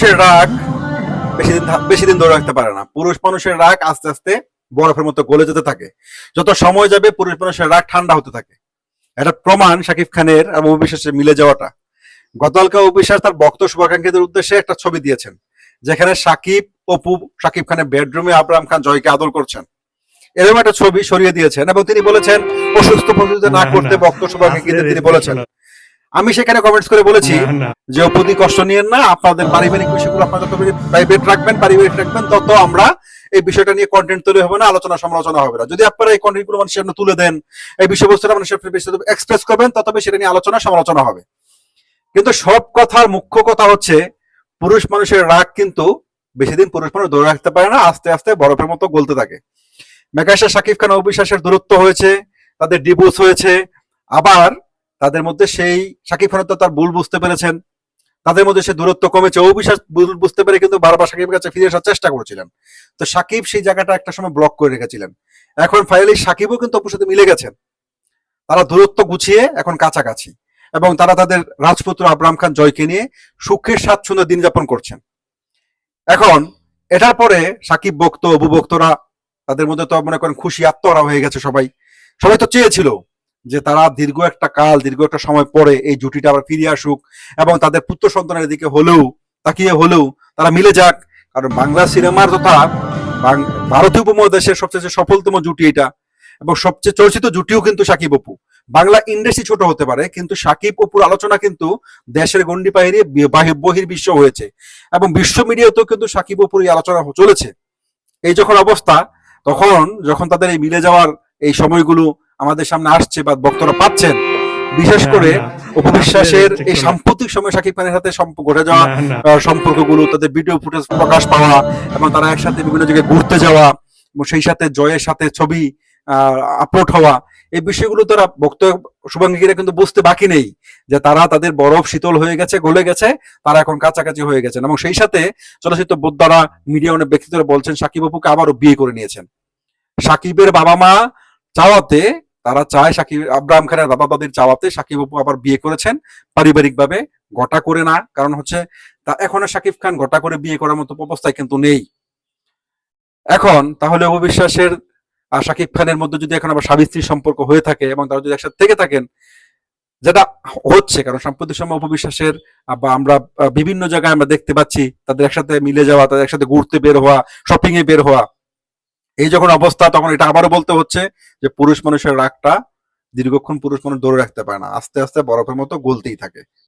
মানুষের রাগ বেশি দিন ধরে রাখতে পারে না। পুরুষ মানুষের রাগ আস্তে আস্তে বরফের মতো গলে যেতে থাকে। যত সময় যাবে পুরুষ মানুষের রাগ ঠান্ডা হতে থাকে। এটা প্রমাণ শাকিব খানের এবং অপু বিশ্বাসের মিলে যাওয়াটা। গতকালকে অপু বিশ্বাস তার ভক্ত শুভাকাঙ্ক্ষীদের উদ্দেশ্যে একটা ছবি দিয়েছেন, যেখানে শাকিব খানের বেডরুমে আবরাম খান জয়কে আদর করছেন, এরকম একটা ছবি সরিয়ে দিয়েছেন এবং তিনি বলেছেন অসুস্থ প্রতিযোগিতা না করতে ভক্ত শুভাকাঙ্ক্ষীদের তিনি বলেছেন। আমি সেখানে কমেন্টস করে বলেছি যে অপুদি কষ্ট নিয়েন না, আপনাদের পারিবারিক বিষয়গুলো আপনারা যত প্রাইভেট রাখবেন, পারিবারিক রাখবেন, তত আমরা এই বিষয়টা নিয়ে কন্টেন্ট তৈরি হবে না, আলোচনা সমালোচনা হবে না। যদি আপনারা এই কন্টেন্ট গুলো মানুষের সামনে তুলে দেন, এই বিষয়বস্তুটা মানুষের এক্সপ্রেস করবেন, তত সেটা নিয়ে আলোচনা সমালোচনা হবে। কিন্তু সব কথার মুখ্য কথা হচ্ছে পুরুষ মানুষের রাগ কিন্তু বেশি দিন পুরুষ মানুষ ধরে রাখতে পারে না, আস্তে আস্তে বরফের মতো গলতে থাকে। মেকাশা শাকিব খান অপু বিশ্বাসের দূরত্ব হয়েছে, তাদের ডিভোর্স হয়েছে, আবার তাদের মধ্যে সেই শাকিব খান তো তার ভুল বুঝতে পেরেছেন, তাদের মধ্যে সে দূরত্ব কমেছে। অপু বিশ্বাস ভুল বুঝতে পেরে কিন্তু বারবার শাকিবের কাছে ফিরে আসার চেষ্টা করেছিলেন। তো শাকিব সেই জায়গাটা একটা সময় ব্লক করে রেখেছিলেন। এখন ফাইনালি শাকিবও কিন্তু অপুর সাথে মিলে গেছেন, তারা দূরত্ব গুছিয়ে এখন কাছাকাছি এবং তারা তাদের রাজপুত্র আবরাম খান জয়কে নিয়ে সুখের স্বাচ্ছন্দ্য দিন যাপন করছেন। এখন এটার পরে শাকিব ভক্ত অপু ভক্তরা তাদের মধ্যে তো মনে করেন খুশি আত্মহারা হয়ে গেছে। সবাই তো চেয়েছিল যে তারা দীর্ঘ একটা সময় পরে এই জুটিটা আবার ফিরে আসুক এবং তাদের পুত্র সন্তানের দিকে তাকিয়ে হলেও তারা মিলে যাক। কারণ বাংলা সিনেমার তথা ভারতীয় উপমহাদেশের সবচেয়ে সফলতম জুটি এটা এবং সবচেয়ে চর্চিত জুটিও কিন্তু শাকিব অপু। বাংলা ইন্ডাস্ট্রি ছোট হতে পারে, কিন্তু শাকিব অপুর আলোচনা কিন্তু দেশের গন্ডি বাইরে বহির্বিশ্ব হয়েছে এবং বিশ্ব মিডিয়াতেও কিন্তু শাকিব অপুর এই আলোচনা চলেছে। এই যখন অবস্থা, যখন তাদের এই মিলে যাওয়ার এই সময়গুলো আমাদের সামনে আসছে বা বক্তরা পাচ্ছেন, বিশেষ করে অপু বিশ্বাসের এই সাম্প্রতিক সময় শাকিব খানের সাথে ঘটে যাওয়া সম্পর্কগুলো, তাদের ভিডিও ফুটেজ প্রকাশ পাওয়া এবং তারা একসাথে বিভিন্ন জায়গায় ঘুরতে যাওয়া এবং সেই সাথে জয়ের সাথে ছবি আপলোড হওয়া, এই বিষয়গুলো তারা ভক্ত শুভাঙ্গীরা কিন্তু বুঝতে বাকি নেই যে তারা তাদের বরফ শীতল হয়ে গেছে, গলে গেছে, তারা এখন কাছাকাছি হয়ে গেছেন। এবং সেই সাথে চলচ্চিত্র বোদ্ধারা, মিডিয়া অনেক ব্যক্তিরা বলছেন শাকিব অপুকে আবারও বিয়ে করে নিয়েছেন। শাকিবের বাবা মা চাওয়াতে, তারা চায় আব্রাহাম খানের দাদা দাদির চাওয়াতে শাকিব অপু আবার বিয়ে করেছেন পারিবারিক ভাবে, ঘটা করে না। কারণ হচ্ছে এখন শাকিব খান ঘটা করে বিয়ে করার মতো অবস্থায় কিন্তু নেই। এখন তাহলে অপু বিশ্বাসের আর শাকিব খানের মধ্যে যদি এখন আবার স্বামী স্ত্রীর সম্পর্ক হয়ে থাকে এবং তারা যদি একসাথে থেকে থাকেন, যেটা হচ্ছে, কারণ সাম্প্রতিক সময় অপু বিশ্বাসের বা আমরা বিভিন্ন জায়গায় আমরা দেখতে পাচ্ছি তাদের একসাথে মিলে যাওয়া, তাদের একসাথে ঘুরতে বের হওয়া, শপিং এ বের হওয়া, এই যখন অবস্থা, তখন এটা আবারও বলতে হচ্ছে যে পুরুষ মানুষের রাগটা দীর্ঘক্ষণ পুরুষ মানুষ ধরে রাখতে পারে না, আস্তে আস্তে বরফের মতো গলতেই থাকে।